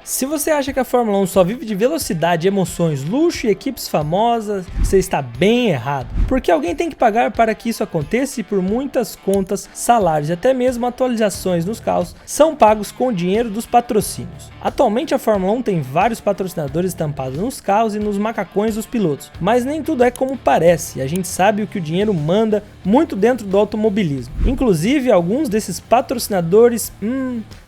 Se você acha que a Fórmula 1 só vive de velocidade, emoções, luxo e equipes famosas, você está bem errado. Porque alguém tem que pagar para que isso aconteça e por muitas contas, salários e até mesmo atualizações nos carros são pagos com o dinheiro dos patrocínios. Atualmente a Fórmula 1 tem vários patrocinadores estampados nos carros e nos macacões dos pilotos, mas nem tudo é como parece, a gente sabe o que o dinheiro manda muito dentro do automobilismo. Inclusive alguns desses patrocinadores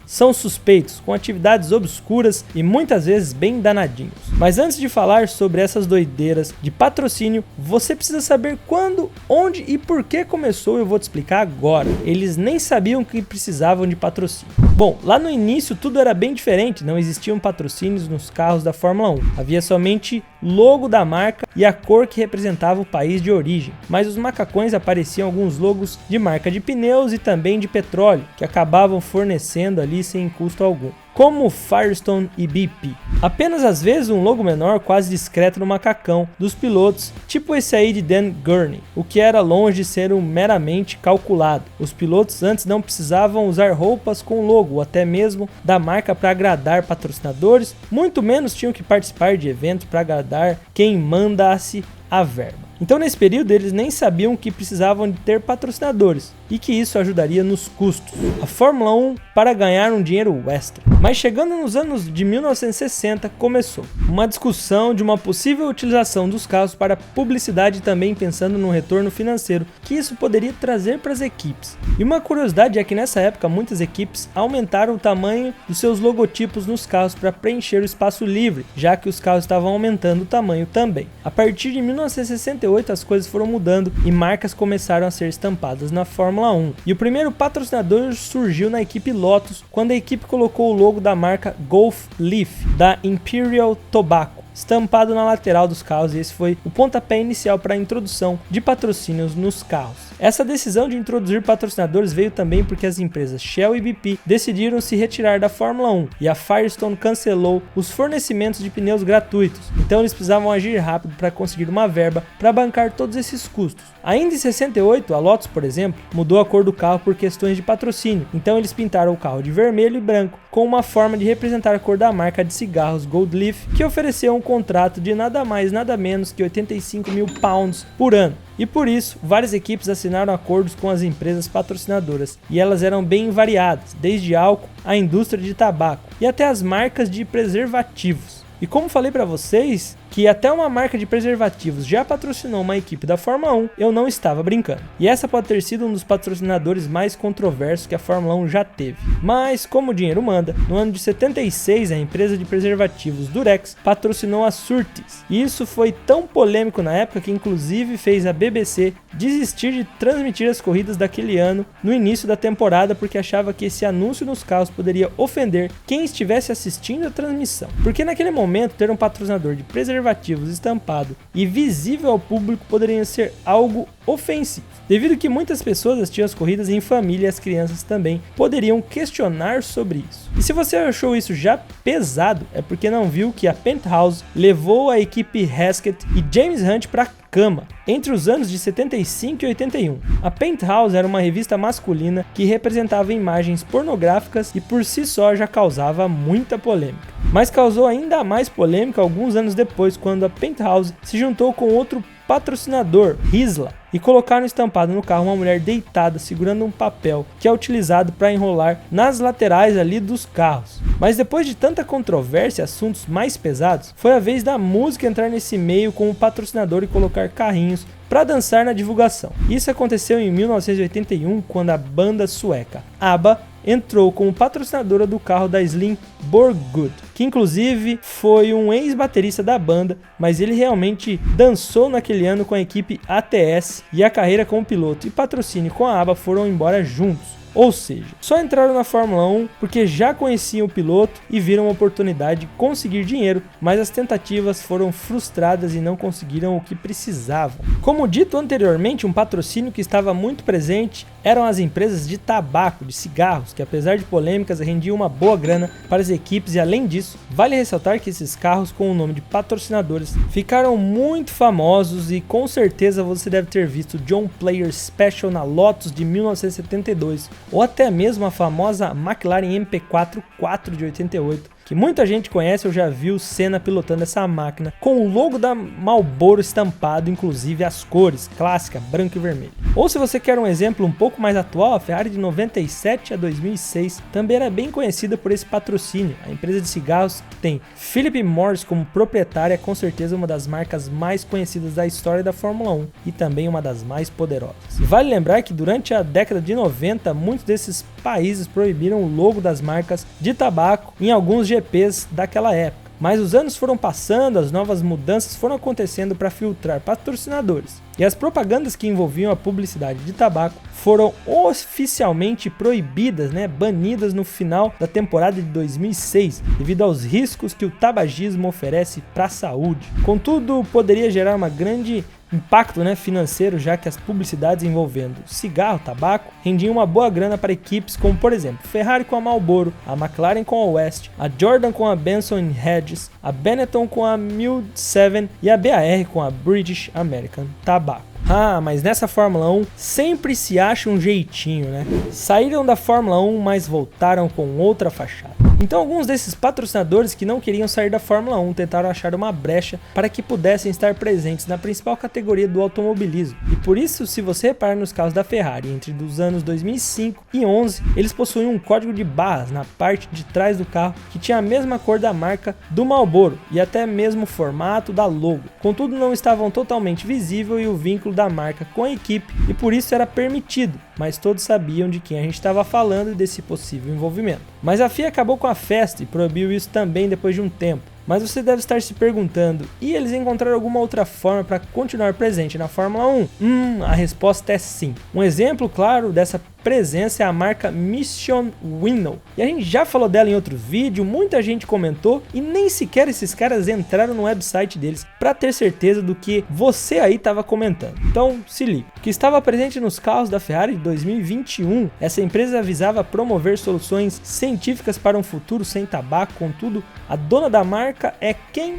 são suspeitos, com atividades obscuras e muitas vezes bem danadinhos. Mas antes de falar sobre essas doideiras de patrocínio, você precisa saber quando, onde e por que começou, eu vou te explicar agora. Eles nem sabiam que precisavam de patrocínio. Bom, lá no início tudo era bem diferente, não existiam patrocínios nos carros da Fórmula 1. Havia somente logo da marca e a cor que representava o país de origem. Mas os macacões apareciam alguns logos de marca de pneus e também de petróleo, que acabavam fornecendo ali sem custo algum, como Firestone e BP. Apenas às vezes um logo menor quase discreto no macacão dos pilotos, tipo esse aí de Dan Gurney, o que era longe de ser meramente calculado. Os pilotos antes não precisavam usar roupas com logo ou até mesmo da marca para agradar patrocinadores, muito menos tinham que participar de eventos para agradar quem mandasse a verba. Então nesse período eles nem sabiam que precisavam de ter patrocinadores e que isso ajudaria nos custos. A Fórmula 1 para ganhar um dinheiro extra. Mas chegando nos anos de 1960 começou uma discussão de uma possível utilização dos carros para publicidade, também pensando no retorno financeiro que isso poderia trazer para as equipes. E uma curiosidade é que nessa época muitas equipes aumentaram o tamanho dos seus logotipos nos carros para preencher o espaço livre, já que os carros estavam aumentando o tamanho também. A partir de 1968 as coisas foram mudando e marcas começaram a ser estampadas na Fórmula 1. E o primeiro patrocinador surgiu na equipe Lotus, quando a equipe colocou o logo da marca Gulf Leaf, da Imperial Tobacco, estampado na lateral dos carros, e esse foi o pontapé inicial para a introdução de patrocínios nos carros. Essa decisão de introduzir patrocinadores veio também porque as empresas Shell e BP decidiram se retirar da Fórmula 1 e a Firestone cancelou os fornecimentos de pneus gratuitos, então eles precisavam agir rápido para conseguir uma verba para bancar todos esses custos. Ainda em 68, a Lotus, por exemplo, mudou a cor do carro por questões de patrocínio, então eles pintaram o carro de vermelho e branco, com uma forma de representar a cor da marca de cigarros Gold Leaf, que ofereceu um contrato de nada mais nada menos que 85 mil pounds por ano. E por isso, várias equipes assinaram acordos com as empresas patrocinadoras, e elas eram bem variadas, desde álcool, à indústria de tabaco e até as marcas de preservativos. E como falei para vocês que até uma marca de preservativos já patrocinou uma equipe da Fórmula 1, eu não estava brincando. E essa pode ter sido um dos patrocinadores mais controversos que a Fórmula 1 já teve. Mas como o dinheiro manda, no ano de 76 a empresa de preservativos Durex patrocinou a Surtees. E isso foi tão polêmico na época que inclusive fez a BBC desistir de transmitir as corridas daquele ano no início da temporada, porque achava que esse anúncio nos carros poderia ofender quem estivesse assistindo a transmissão. Porque naquele momento ter um patrocinador de preservativos estampado e visível ao público poderia ser algo ofensivo, devido que muitas pessoas assistiam as corridas em família e as crianças também poderiam questionar sobre isso. E se você achou isso já pesado, é porque não viu que a Penthouse levou a equipe Hesketh e James Hunt para cama entre os anos de 75 e 81. A Penthouse era uma revista masculina que representava imagens pornográficas e por si só já causava muita polêmica. Mas causou ainda mais polêmica alguns anos depois, quando a Penthouse se juntou com outro patrocinador, Rizla, e colocaram estampado no carro uma mulher deitada segurando um papel que é utilizado para enrolar nas laterais ali dos carros. Mas depois de tanta controvérsia e assuntos mais pesados, foi a vez da música entrar nesse meio como patrocinador e colocar carrinhos para dançar na divulgação. Isso aconteceu em 1981, quando a banda sueca ABBA entrou como patrocinadora do carro da Slim Borgud, que inclusive foi um ex-baterista da banda, mas ele realmente dançou naquele ano com a equipe ATS, e a carreira como piloto e patrocínio com a ABBA foram embora juntos. Ou seja, só entraram na Fórmula 1 porque já conheciam o piloto e viram uma oportunidade de conseguir dinheiro, mas as tentativas foram frustradas e não conseguiram o que precisavam. Como dito anteriormente, um patrocínio que estava muito presente eram as empresas de tabaco, de cigarros, que apesar de polêmicas rendiam uma boa grana para as equipes, e além disso, vale ressaltar que esses carros com o nome de patrocinadores ficaram muito famosos, e com certeza você deve ter visto John Player Special na Lotus de 1972, ou até mesmo a famosa McLaren MP4 4 de 88, que muita gente conhece ou já viu Senna pilotando essa máquina, com o logo da Marlboro estampado, inclusive as cores, clássica, branco e vermelho. Ou se você quer um exemplo um pouco mais atual, a Ferrari de 97 a 2006 também era bem conhecida por esse patrocínio. A empresa de cigarros que tem Philip Morris como proprietária é com certeza uma das marcas mais conhecidas da história da Fórmula 1 e também uma das mais poderosas. E vale lembrar que durante a década de 90, muitos desses países proibiram o logo das marcas de tabaco em alguns GPs daquela época. Mas os anos foram passando, as novas mudanças foram acontecendo para filtrar patrocinadores. E as propagandas que envolviam a publicidade de tabaco foram oficialmente proibidas, banidas no final da temporada de 2006, devido aos riscos que o tabagismo oferece para a saúde. Contudo, poderia gerar uma grande impacto financeiro, já que as publicidades envolvendo cigarro, tabaco, rendiam uma boa grana para equipes como, por exemplo, Ferrari com a Marlboro, a McLaren com a West, a Jordan com a Benson Hedges, a Benetton com a Mild 7 e a BAR com a British American Tobacco. Ah, mas nessa Fórmula 1 sempre se acha um jeitinho, Saíram da Fórmula 1, mas voltaram com outra fachada. Então alguns desses patrocinadores que não queriam sair da Fórmula 1 tentaram achar uma brecha para que pudessem estar presentes na principal categoria do automobilismo. E por isso, se você reparar nos carros da Ferrari entre os anos 2005 e 2011, eles possuíam um código de barras na parte de trás do carro que tinha a mesma cor da marca do Marlboro e até mesmo o formato da logo. Contudo, não estavam totalmente visível e o vínculo da marca com a equipe, e por isso era permitido, mas todos sabiam de quem a gente estava falando e desse possível envolvimento. Mas a FIA acabou com a festa e proibiu isso também depois de um tempo. Mas você deve estar se perguntando, e eles encontraram alguma outra forma para continuar presente na Fórmula 1? A resposta é sim. Um exemplo claro dessa presença é a marca Mission Winnow. E a gente já falou dela em outro vídeo, muita gente comentou e nem sequer esses caras entraram no website deles para ter certeza do que você aí estava comentando. Então se liga. Que estava presente nos carros da Ferrari de 2021, essa empresa avisava promover soluções científicas para um futuro sem tabaco, contudo, a dona da marca é quem?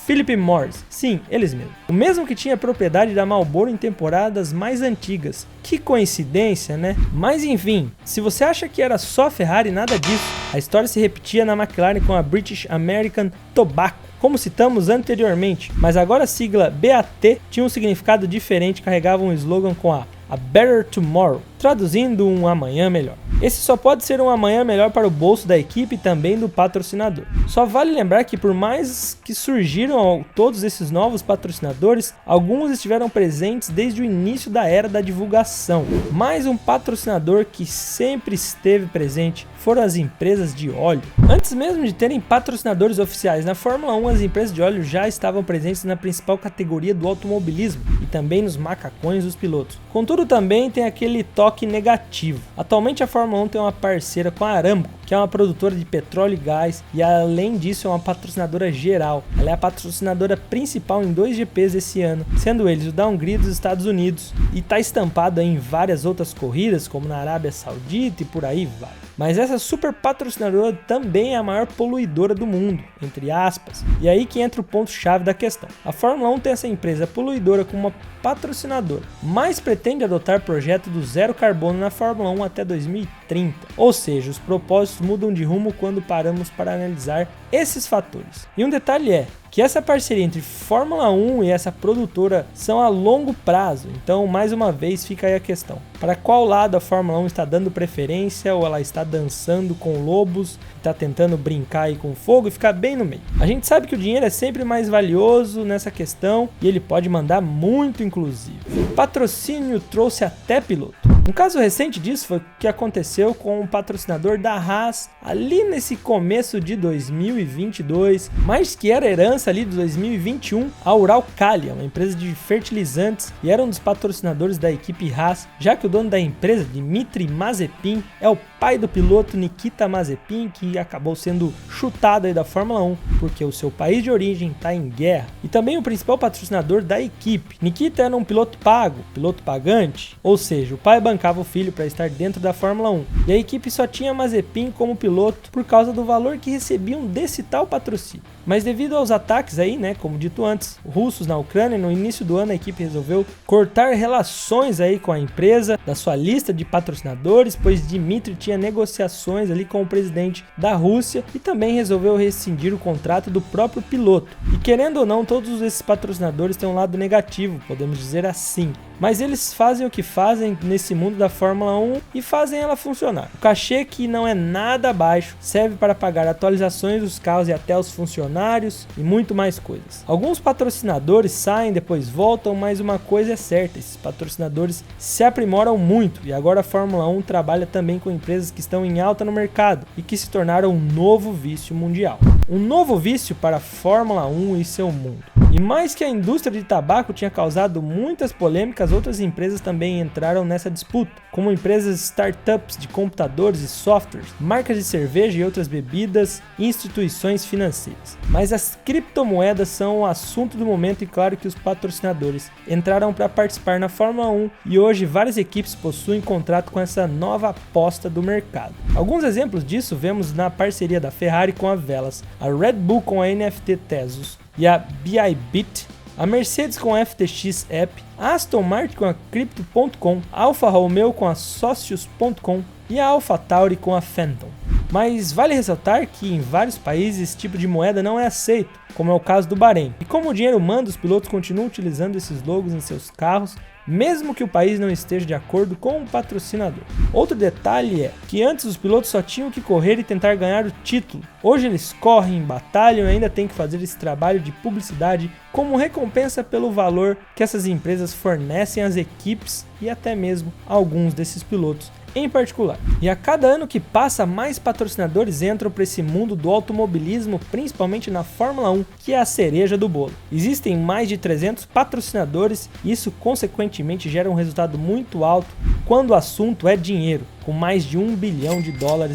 Philip Morris. Sim, eles mesmos. O mesmo que tinha propriedade da Marlboro em temporadas mais antigas. Que coincidência, Mas enfim, se você acha que era só Ferrari, nada disso. A história se repetia na McLaren com a British American Tobacco, como citamos anteriormente. Mas agora a sigla BAT tinha um significado diferente, carregava um slogan com a Better Tomorrow, traduzindo um amanhã melhor. Esse só pode ser um amanhã melhor para o bolso da equipe e também do patrocinador. Só vale lembrar que por mais que surgiram todos esses novos patrocinadores, alguns estiveram presentes desde o início da era da divulgação. Mais um patrocinador que sempre esteve presente foram as empresas de óleo. Antes mesmo de terem patrocinadores oficiais na Fórmula 1, as empresas de óleo já estavam presentes na principal categoria do automobilismo e também nos macacões dos pilotos. Contudo, também tem aquele toque negativo. Atualmente a Fórmula 1 tem uma parceira com a Aramco, que é uma produtora de petróleo e gás, e além disso é uma patrocinadora geral. Ela é a patrocinadora principal em 2 GPs esse ano, sendo eles o da Hungria e dos Estados Unidos, e está estampado em várias outras corridas, como na Arábia Saudita e por aí vai. Mas essa super patrocinadora também é a maior poluidora do mundo, entre aspas. E aí que entra o ponto-chave da questão. A Fórmula 1 tem essa empresa poluidora como uma patrocinadora, mas pretende adotar projeto do zero carbono na Fórmula 1 até 2030. Ou seja, os propósitos mudam de rumo quando paramos para analisar esses fatores. E um detalhe é que essa parceria entre Fórmula 1 e essa produtora são a longo prazo, então mais uma vez fica aí a questão. Para qual lado a Fórmula 1 está dando preferência, ou ela está dançando com lobos, está tentando brincar aí com fogo e ficar bem no meio? A gente sabe que o dinheiro é sempre mais valioso nessa questão e ele pode mandar muito, inclusive. Patrocínio trouxe até piloto. Um caso recente disso foi o que aconteceu com o patrocinador da Haas ali nesse começo de 2022, mas que era herança ali de 2021, a Uralkali, uma empresa de fertilizantes, e era um dos patrocinadores da equipe Haas, já que o dono da empresa, Dmitry Mazepin, é o pai do piloto Nikita Mazepin, que acabou sendo chutado aí da Fórmula 1, porque o seu país de origem está em guerra. E também o principal patrocinador da equipe. Nikita era um piloto pago, piloto pagante, ou seja, o pai bancava o filho para estar dentro da Fórmula 1. E a equipe só tinha Mazepin como piloto por causa do valor que recebiam desse tal patrocínio. Mas devido aos ataques aí, como dito antes, russos na Ucrânia, no início do ano a equipe resolveu cortar relações aí com a empresa da sua lista de patrocinadores, pois Dmitry tinha tinha negociações ali com o presidente da Rússia e também resolveu rescindir o contrato do próprio piloto. E querendo ou não, todos esses patrocinadores têm um lado negativo, podemos dizer assim. Mas eles fazem o que fazem nesse mundo da Fórmula 1 e fazem ela funcionar. O cachê, que não é nada baixo, serve para pagar atualizações dos carros e até os funcionários e muito mais coisas. Alguns patrocinadores saem, depois voltam, mas uma coisa é certa, esses patrocinadores se aprimoram muito e agora a Fórmula 1 trabalha também com empresas que estão em alta no mercado e que se tornaram um novo vício mundial. Um novo vício para a Fórmula 1 e seu mundo. E mais que a indústria de tabaco tinha causado muitas polêmicas, outras empresas também entraram nessa disputa, como empresas startups de computadores e softwares, marcas de cerveja e outras bebidas e instituições financeiras. Mas as criptomoedas são o assunto do momento e claro que os patrocinadores entraram para participar na Fórmula 1 e hoje várias equipes possuem contrato com essa nova aposta do mercado. Alguns exemplos disso vemos na parceria da Ferrari com a Velas, a Red Bull com a NFT Tezos e a Bybit, a Mercedes com a FTX App, a Aston Martin com a Crypto.com, a Alfa Romeo com a Socios.com e a AlphaTauri com a Phantom. Mas vale ressaltar que em vários países esse tipo de moeda não é aceito, como é o caso do Bahrein. E como o dinheiro manda, os pilotos continuam utilizando esses logos em seus carros, mesmo que o país não esteja de acordo com o patrocinador. Outro detalhe é que antes os pilotos só tinham que correr e tentar ganhar o título. Hoje eles correm, batalham e ainda têm que fazer esse trabalho de publicidade como recompensa pelo valor que essas empresas fornecem às equipes e até mesmo a alguns desses pilotos em particular. E a cada ano que passa, mais patrocinadores entram para esse mundo do automobilismo, principalmente na Fórmula 1, que é a cereja do bolo. Existem mais de 300 patrocinadores e isso consequentemente gera um resultado muito alto quando o assunto é dinheiro, com mais de $1 bilhão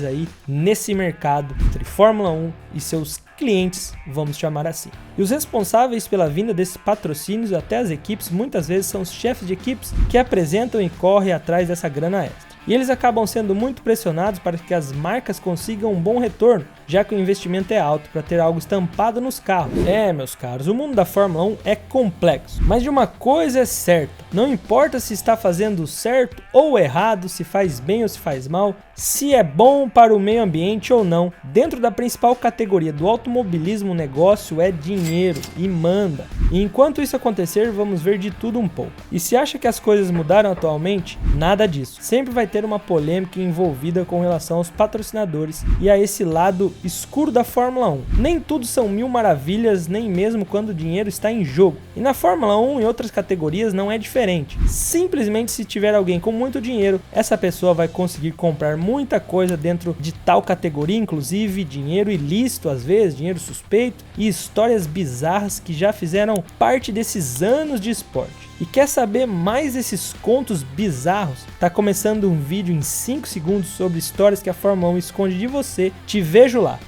aí nesse mercado entre Fórmula 1 e seus clientes, vamos chamar assim. E os responsáveis pela vinda desses patrocínios até as equipes muitas vezes são os chefes de equipes que apresentam e correm atrás dessa grana extra. E eles acabam sendo muito pressionados para que as marcas consigam um bom retorno, já que o investimento é alto para ter algo estampado nos carros. Meus caros, o mundo da Fórmula 1 é complexo, mas de uma coisa é certa, não importa se está fazendo certo ou errado, se faz bem ou se faz mal, se é bom para o meio ambiente ou não, dentro da principal categoria do automobilismo, o negócio é dinheiro e manda. E enquanto isso acontecer, vamos ver de tudo um pouco. E se acha que as coisas mudaram atualmente, nada disso. Sempre vai ter uma polêmica envolvida com relação aos patrocinadores e a esse lado escuro da Fórmula 1. Nem tudo são mil maravilhas, nem mesmo quando o dinheiro está em jogo. E na Fórmula 1 e outras categorias não é diferente. Simplesmente se tiver alguém com muito dinheiro, essa pessoa vai conseguir comprar muita coisa dentro de tal categoria, inclusive dinheiro ilícito às vezes, dinheiro suspeito e histórias bizarras que já fizeram parte desses anos de esporte. E quer saber mais desses contos bizarros? Tá começando um vídeo em 5 segundos sobre histórias que a Fórmula 1 esconde de você. Te vejo lá.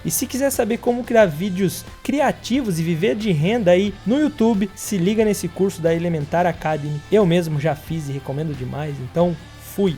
E se quiser saber como criar vídeos criativos e viver de renda aí no YouTube, se liga nesse curso da Elementar Academy. Eu mesmo já fiz e recomendo demais, então fui!